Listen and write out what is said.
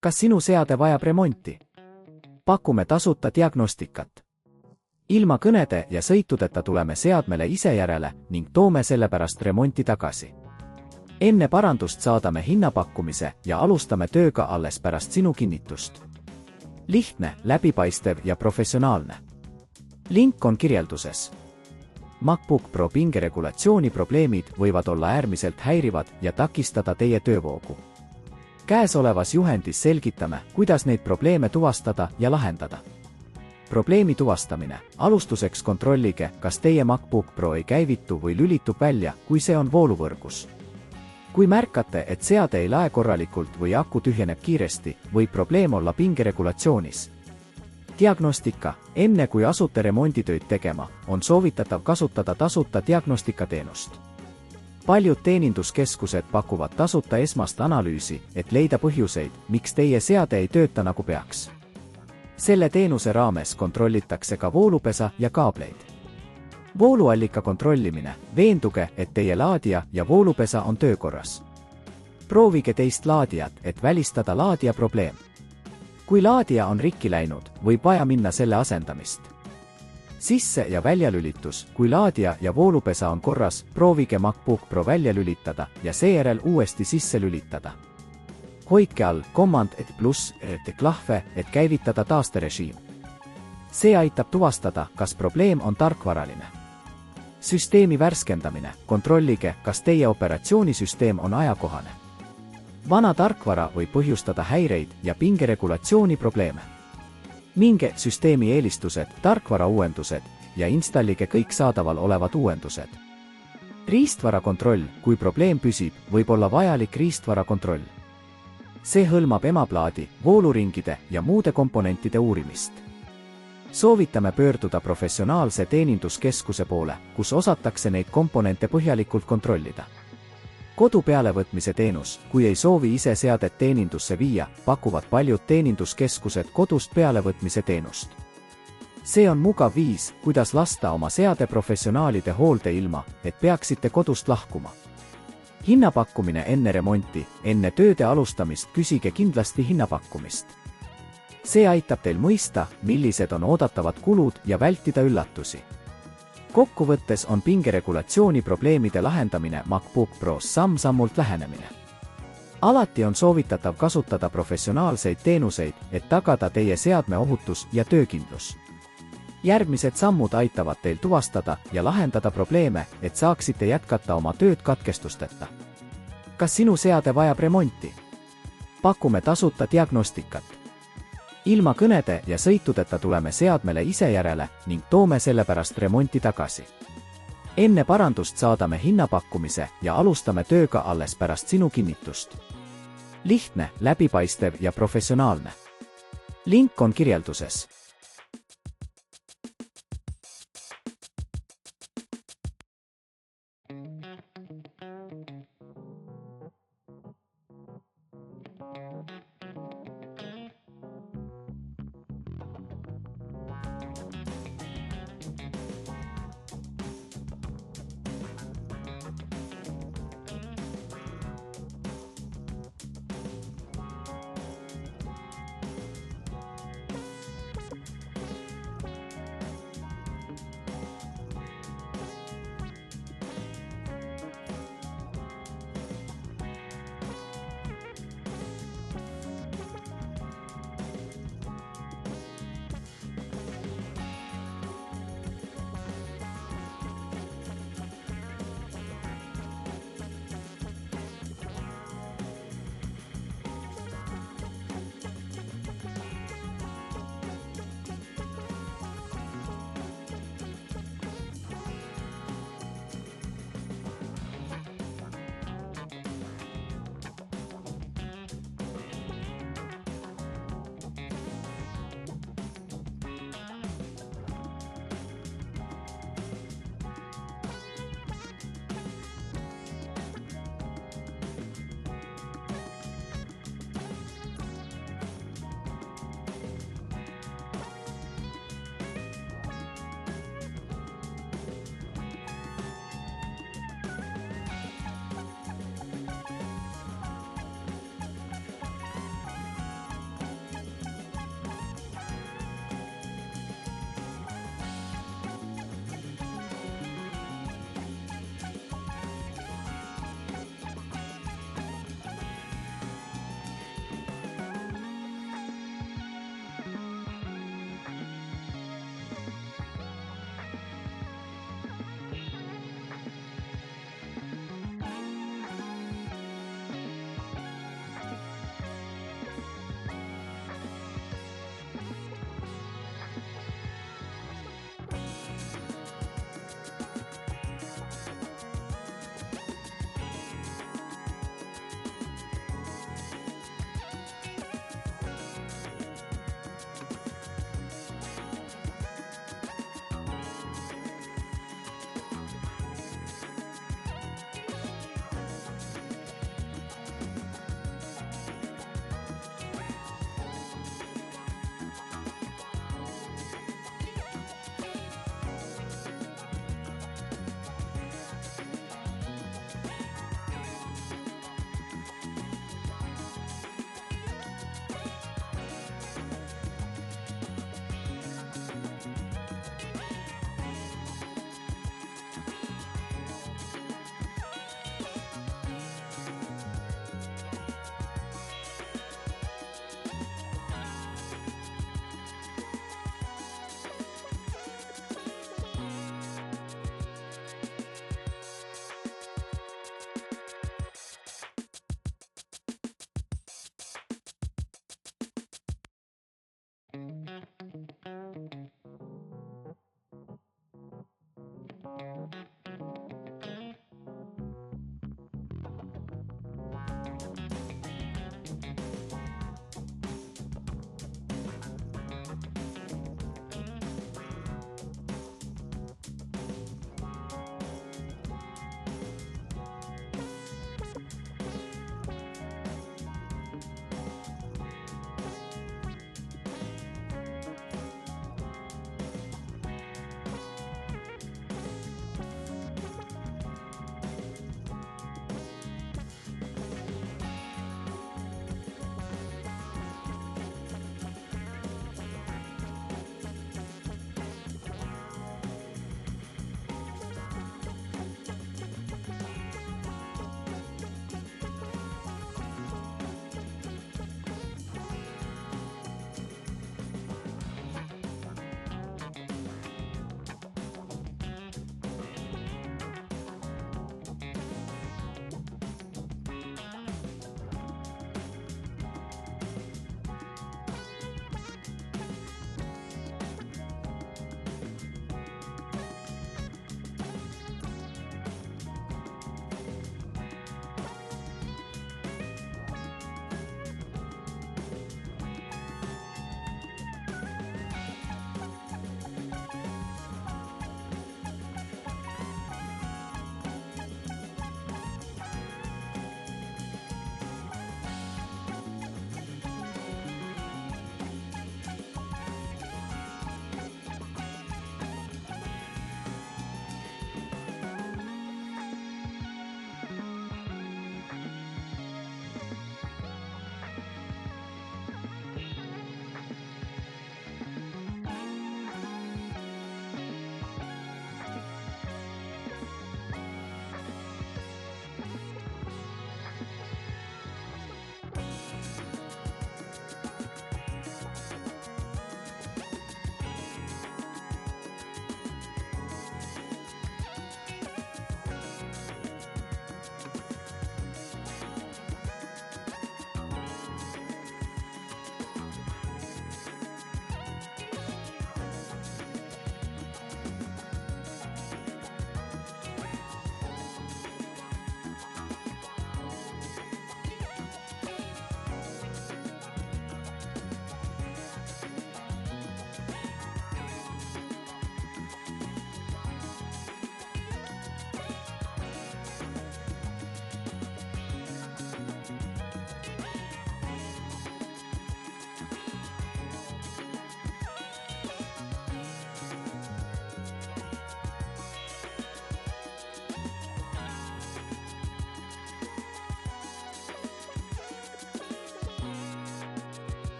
Kas sinu seade vajab remonti? Pakume tasuta diagnostikat. Ilma kõnede ja sõitudeta tuleme seadmele ise järele ning toome sellepärast remonti tagasi. Enne parandust saadame hinnapakkumise ja alustame tööga alles pärast sinu kinnitust. Lihtne, läbipaistev ja professionaalne. Link on kirjelduses. MacBook Pro pingeregulatsiooni probleemid võivad olla äärmiselt häirivad ja takistada teie töövoogu. Käesolevas juhendis selgitame, kuidas neid probleeme tuvastada ja lahendada. Probleemi tuvastamine. Alustuseks kontrollige, kas teie MacBook Pro ei käivitu või lülitub välja, kui see on vooluvõrgus. Kui märkate, et seade ei lae korralikult või aku tühjeneb kiiresti, võib probleem olla pingeregulatsioonis. Diagnostika. Enne kui asute remonditöid tegema, on soovitatav kasutada tasuta diagnostikateenust. Paljud teeninduskeskused pakuvad tasuta esmast analüüsi, et leida põhjuseid, miks teie seade ei tööta nagu peaks. Selle teenuse raames kontrollitakse ka voolupesa ja kaableid. Vooluallika kontrollimine. Veenduge, et teie laadija ja voolupesa on töökorras. Proovige teist laadijat, et välistada laadija probleem. Kui laadija on rikki läinud, võib vaja minna selle asendamist. Sisse- ja väljalülitus. Kui laadija ja voolupesa on korras, proovige MacBook Pro välja lülitada ja seejärel uuesti sisse lülitada. Hoidke all Command + klahve, et käivitada taasterežiim. See aitab tuvastada, kas probleem on tarkvaraline. Süsteemi värskendamine. Kontrollige, kas teie operatsioonisüsteem on ajakohane. Vana tarkvara võib põhjustada häireid ja pingeregulatsiooni probleeme. Minge süsteemi eelistused, tarkvara uuendused ja installige kõik saadaval olevad uuendused. Riistvara kontroll. Kui probleem püsib, võib olla vajalik riistvara kontroll. See hõlmab emaplaadi, vooluringide ja muude komponentide uurimist. Soovitame pöörduda professionaalse teeninduskeskuse poole, kus osatakse neid komponente põhjalikult kontrollida. Kodu pealevõtmise teenus. Kui ei soovi ise seadet teenindusse viia, pakuvad paljud teeninduskeskused kodust pealevõtmise teenust. See on mugav viis, kuidas lasta oma seade professionaalide hoolde ilma, et peaksite kodust lahkuma. Hinnapakkumine enne remonti. Enne tööde alustamist küsige kindlasti hinnapakkumist. See aitab teil mõista, millised on oodatavad kulud ja vältida üllatusi. Kokkuvõttes on pingeregulatsiooni probleemide lahendamine MacBook Pros samm-sammult lähenemine. Alati on soovitatav kasutada professionaalseid teenuseid, et tagada teie seadme ohutus ja töökindlus. Järgmised sammud aitavad teil tuvastada ja lahendada probleeme, et saaksite jätkata oma tööd katkestusteta. Kas sinu seade vajab remonti? Pakume tasuta diagnostikat. Ilma kõnede ja sõitudeta tuleme seadmele ise järele ning toome sellepärast remonti tagasi. Enne parandust saadame hinnapakkumise ja alustame tööga alles pärast sinu kinnitust. Lihtne, läbipaistev ja professionaalne. Link on kirjelduses.